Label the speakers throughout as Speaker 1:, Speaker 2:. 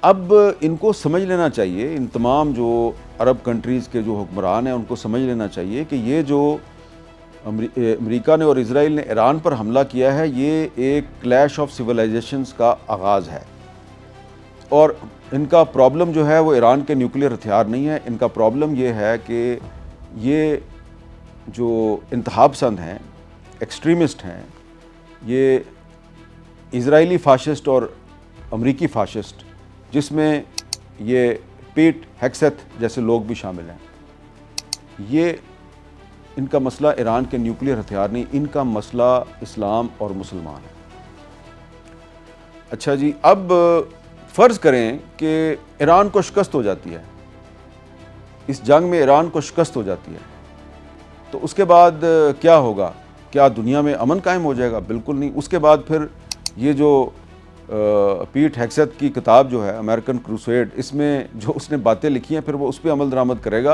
Speaker 1: اب ان کو سمجھ لینا چاہیے، ان تمام جو عرب کنٹریز کے جو حکمران ہیں ان کو سمجھ لینا چاہیے کہ یہ جو امریکہ نے اور اسرائیل نے ایران پر حملہ کیا ہے یہ ایک کلیش آف سویلائزیشنز کا آغاز ہے، اور ان کا پرابلم جو ہے وہ ایران کے نیوکلیر ہتھیار نہیں ہے، ان کا پرابلم یہ ہے کہ یہ جو انتہا پسند ہیں، ایکسٹریمسٹ ہیں، یہ اسرائیلی فاشسٹ اور امریکی فاشسٹ، جس میں یہ پیٹ ہیگسیتھ جیسے لوگ بھی شامل ہیں، یہ ان کا مسئلہ ایران کے نیوکلیر ہتھیار نہیں، ان کا مسئلہ اسلام اور مسلمان ہے۔ اچھا جی، اب فرض کریں کہ ایران کو شکست ہو جاتی ہے، اس جنگ میں ایران کو شکست ہو جاتی ہے، تو اس کے بعد کیا ہوگا؟ کیا دنیا میں امن قائم ہو جائے گا؟ بالکل نہیں۔ اس کے بعد پھر یہ جو پیٹ ہیگسیتھ کی کتاب جو ہے امریکن کروسیڈ، اس میں جو اس نے باتیں لکھی ہیں پھر وہ اس پہ عمل درآمد کرے گا،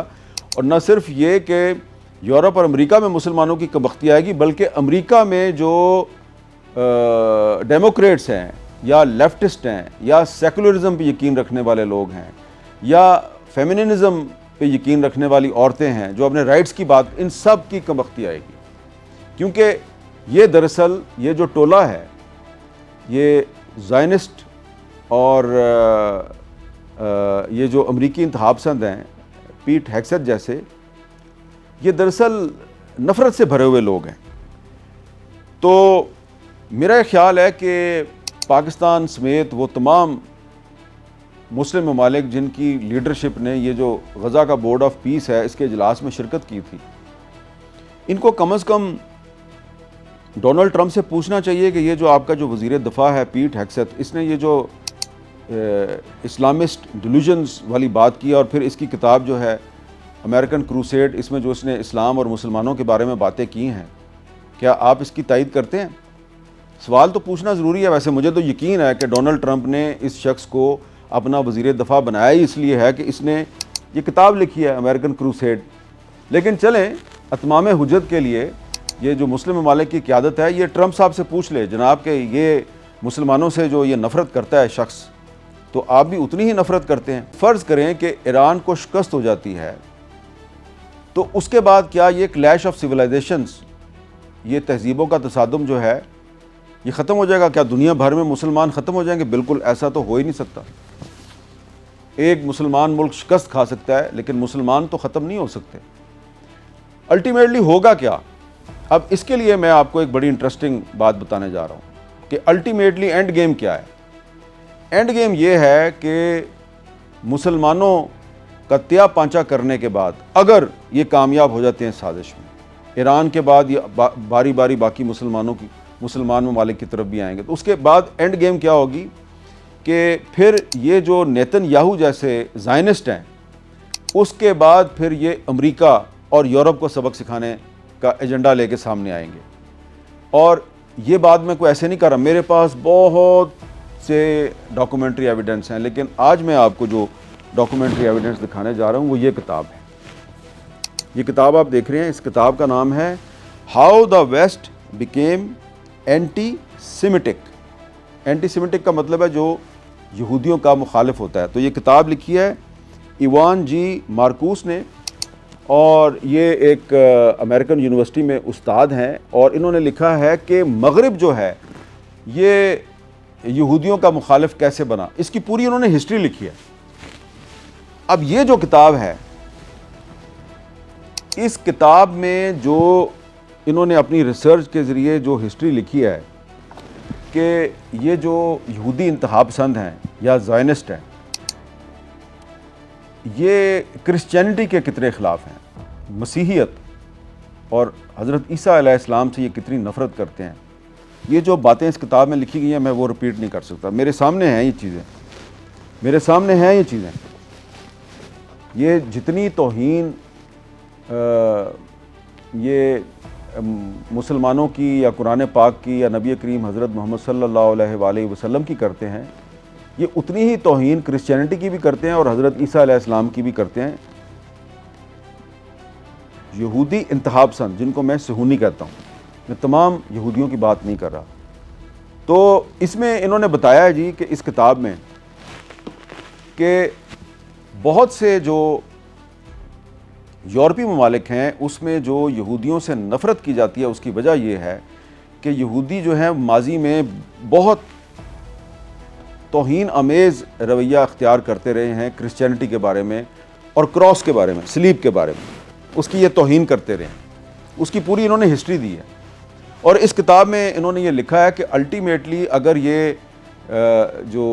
Speaker 1: اور نہ صرف یہ کہ یورپ اور امریکہ میں مسلمانوں کی کمبختی آئے گی، بلکہ امریکہ میں جو ڈیموکریٹس ہیں یا لیفٹسٹ ہیں یا سیکولرزم پہ یقین رکھنے والے لوگ ہیں یا فیمینزم پہ یقین رکھنے والی عورتیں ہیں جو اپنے رائٹس کی بات، ان سب کی کمبختی آئے گی، کیونکہ یہ دراصل یہ جو ٹولہ ہے یہ زائنسٹ اور یہ جو امریکی انتہا پسند ہیں پیٹ ہیگسیتھ جیسے، یہ دراصل نفرت سے بھرے ہوئے لوگ ہیں۔ تو میرا یہ خیال ہے کہ پاکستان سمیت وہ تمام مسلم ممالک جن کی لیڈرشپ نے یہ جو غزہ کا بورڈ آف پیس ہے اس کے اجلاس میں شرکت کی تھی، ان کو کم از کم ڈونلڈ ٹرمپ سے پوچھنا چاہیے کہ یہ جو آپ کا جو وزیر دفاع ہے پیٹ ہیگسیتھ، اس نے یہ جو اسلامسٹ ڈیلیوژنز والی بات کی اور پھر اس کی کتاب جو ہے امریکن کروسیڈ، اس میں جو اس نے اسلام اور مسلمانوں کے بارے میں باتیں کی ہیں، کیا آپ اس کی تائید کرتے ہیں؟ سوال تو پوچھنا ضروری ہے۔ ویسے مجھے تو یقین ہے کہ ڈونلڈ ٹرمپ نے اس شخص کو اپنا وزیر دفاع بنایا ہی اس لیے ہے کہ اس نے یہ کتاب لکھی ہے امریکن کروسیڈ۔ لیکن چلیں اتمام حجت کے لیے یہ جو مسلم ممالک کی قیادت ہے یہ ٹرمپ صاحب سے پوچھ لے جناب کہ یہ مسلمانوں سے جو یہ نفرت کرتا ہے شخص، تو آپ بھی اتنی ہی نفرت کرتے ہیں؟ فرض کریں کہ ایران کو شکست ہو جاتی ہے، تو اس کے بعد کیا یہ کلیش آف سویلائزیشنز، یہ تہذیبوں کا تصادم جو ہے یہ ختم ہو جائے گا؟ کیا دنیا بھر میں مسلمان ختم ہو جائیں گے؟ بالکل ایسا تو ہو ہی نہیں سکتا۔ ایک مسلمان ملک شکست کھا سکتا ہے لیکن مسلمان تو ختم نہیں ہو سکتے۔ الٹیمیٹلی ہوگا کیا؟ اب اس کے لیے میں آپ کو ایک بڑی انٹرسٹنگ بات بتانے جا رہا ہوں کہ الٹیمیٹلی اینڈ گیم کیا ہے۔ اینڈ گیم یہ ہے کہ مسلمانوں کا تیا پانچا کرنے کے بعد اگر یہ کامیاب ہو جاتے ہیں سازش میں، ایران کے بعد یہ باری باری باقی مسلمان ممالک کی طرف بھی آئیں گے، تو اس کے بعد اینڈ گیم کیا ہوگی کہ پھر یہ جو نیتن یاہو جیسے زائنسٹ ہیں، اس کے بعد پھر یہ امریکہ اور یورپ کو سبق سکھانے کا ایجنڈا لے کے سامنے آئیں گے۔ اور یہ بات میں کوئی ایسے نہیں کر رہا، میرے پاس بہت سے ڈاکومنٹری ایویڈنس ہیں، لیکن آج میں آپ کو جو ڈاکومنٹری ایویڈنس دکھانے جا رہا ہوں وہ یہ کتاب ہے۔ یہ کتاب آپ دیکھ رہے ہیں، اس کتاب کا نام ہے how the West became antisemitic. Antisemitic کا مطلب ہے جو یہودیوں کا مخالف ہوتا ہے۔ تو یہ کتاب لکھی ہے ایوان جی مارکوس نے، اور یہ ایک امریکن یونیورسٹی میں استاد ہیں، اور انہوں نے لکھا ہے کہ مغرب جو ہے یہ یہودیوں کا مخالف کیسے بنا، اس کی پوری انہوں نے ہسٹری لکھی ہے۔ اب یہ جو کتاب ہے، اس کتاب میں جو انہوں نے اپنی ریسرچ کے ذریعے جو ہسٹری لکھی ہے کہ یہ جو یہودی انتہا پسند ہیں یا زائنسٹ ہیں، یہ کرسچینٹی کے کتنے خلاف ہیں، مسیحیت اور حضرت عیسیٰ علیہ السلام سے یہ کتنی نفرت کرتے ہیں۔ یہ جو باتیں اس کتاب میں لکھی گئی ہیں میں وہ ریپیٹ نہیں کر سکتا، میرے سامنے ہیں یہ چیزیں، میرے سامنے ہیں یہ چیزیں۔ یہ جتنی توہین یہ مسلمانوں کی یا قرآن پاک کی یا نبی کریم حضرت محمد صلی اللہ علیہ وآلہ وسلم کی کرتے ہیں، یہ اتنی ہی توہین کرسچینٹی کی بھی کرتے ہیں اور حضرت عیسیٰ علیہ السلام کی بھی کرتے ہیں۔ یہودی انتہا پسند، جن کو میں صہیونی کہتا ہوں، میں تمام یہودیوں کی بات نہیں کر رہا، تو اس میں انہوں نے بتایا ہے جی کہ اس کتاب میں کہ بہت سے جو یورپی ممالک ہیں اس میں جو یہودیوں سے نفرت کی جاتی ہے اس کی وجہ یہ ہے کہ یہودی جو ہیں ماضی میں بہت توہین آمیز رویہ اختیار کرتے رہے ہیں کرسچینٹی کے بارے میں اور کراس کے بارے میں، صلیب کے بارے میں، اس کی یہ توہین کرتے رہے ہیں، اس کی پوری انہوں نے ہسٹری دی ہے۔ اور اس کتاب میں انہوں نے یہ لکھا ہے کہ الٹیمیٹلی اگر یہ جو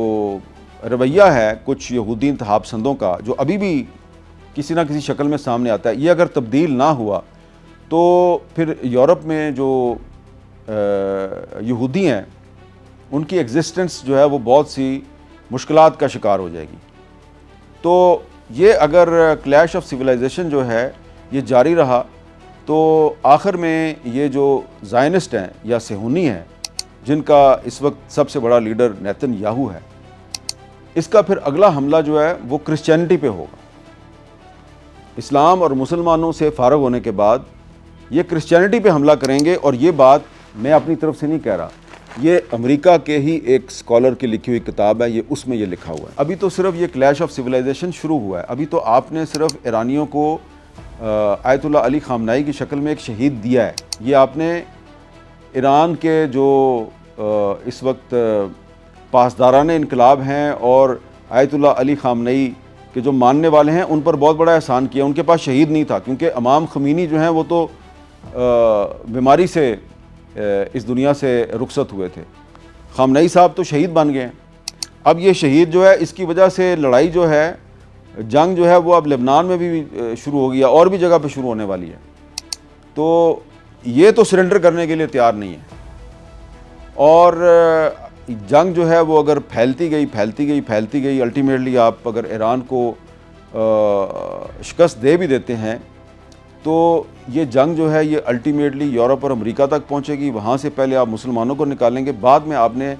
Speaker 1: رویہ ہے کچھ یہودی انتہا پسندوں کا جو ابھی بھی کسی نہ کسی شکل میں سامنے آتا ہے، یہ اگر تبدیل نہ ہوا تو پھر یورپ میں جو یہودی ہیں ان کی ایگزسٹنس جو ہے وہ بہت سی مشکلات کا شکار ہو جائے گی۔ تو یہ اگر کلیش آف سویلائزیشن جو ہے یہ جاری رہا تو آخر میں یہ جو زائنسٹ ہیں یا صہیونی ہیں جن کا اس وقت سب سے بڑا لیڈر نیتن یاہو ہے، اس کا پھر اگلا حملہ جو ہے وہ کرسچینٹی پہ ہوگا۔ اسلام اور مسلمانوں سے فارغ ہونے کے بعد یہ کرسچینٹی پہ حملہ کریں گے، اور یہ بات میں اپنی طرف سے نہیں کہہ رہا، یہ امریکہ کے ہی ایک اسکالر کی لکھی ہوئی کتاب ہے، اس میں یہ لکھا ہوا ہے۔ ابھی تو صرف یہ کلیش آف سویلائزیشن شروع ہوا ہے، ابھی تو آپ نے صرف ایرانیوں کو آیت اللہ علی خامنائی کی شکل میں ایک شہید دیا ہے۔ یہ آپ نے ایران کے جو اس وقت پاسداران انقلاب ہیں اور آیت اللہ علی خامنئی کے جو ماننے والے ہیں ان پر بہت بڑا احسان کیا۔ ان کے پاس شہید نہیں تھا کیونکہ امام خمینی جو ہیں وہ تو بیماری سے اس دنیا سے رخصت ہوئے تھے، خامنئی صاحب تو شہید بن گئے ہیں۔ اب یہ شہید جو ہے اس کی وجہ سے لڑائی جو ہے، جنگ جو ہے وہ اب لبنان میں بھی شروع ہو گیا اور بھی جگہ پہ شروع ہونے والی ہے۔ تو یہ تو سرنڈر کرنے کے لیے تیار نہیں ہے، اور جنگ جو ہے وہ اگر پھیلتی گئی الٹیمیٹلی آپ اگر ایران کو شکست دے بھی دیتے ہیں تو یہ جنگ جو ہے یہ الٹیمیٹلی یورپ اور امریکہ تک پہنچے گی۔ وہاں سے پہلے آپ مسلمانوں کو نکالیں گے، بعد میں آپ نے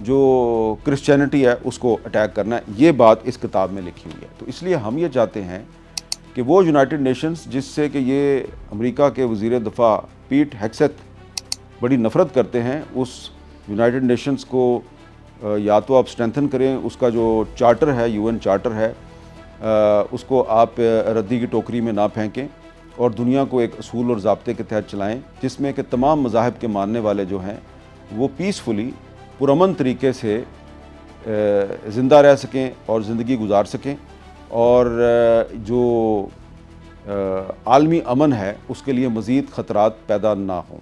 Speaker 1: جو کرسچینٹی ہے اس کو اٹیک کرنا ہے۔ یہ بات اس کتاب میں لکھی ہوئی ہے۔ تو اس لیے ہم یہ چاہتے ہیں کہ وہ یونائٹڈ نیشنز جس سے کہ یہ امریکہ کے وزیر دفاع پیٹ ہیگسیت بڑی نفرت کرتے ہیں، اس یونائٹڈ نیشنز کو یا تو آپ اسٹرینتھن کریں، اس کا جو چارٹر ہے، UN چارٹر ہے، اس کو آپ ردی کی ٹوکری میں نہ پھینکیں اور دنیا کو ایک اصول اور ضابطے کے تحت چلائیں جس میں کہ تمام مذاہب کے ماننے والے جو ہیں وہ پیسفلی پرامن طریقے سے زندہ رہ سکیں اور زندگی گزار سکیں، اور جو عالمی امن ہے اس کے لیے مزید خطرات پیدا نہ ہوں۔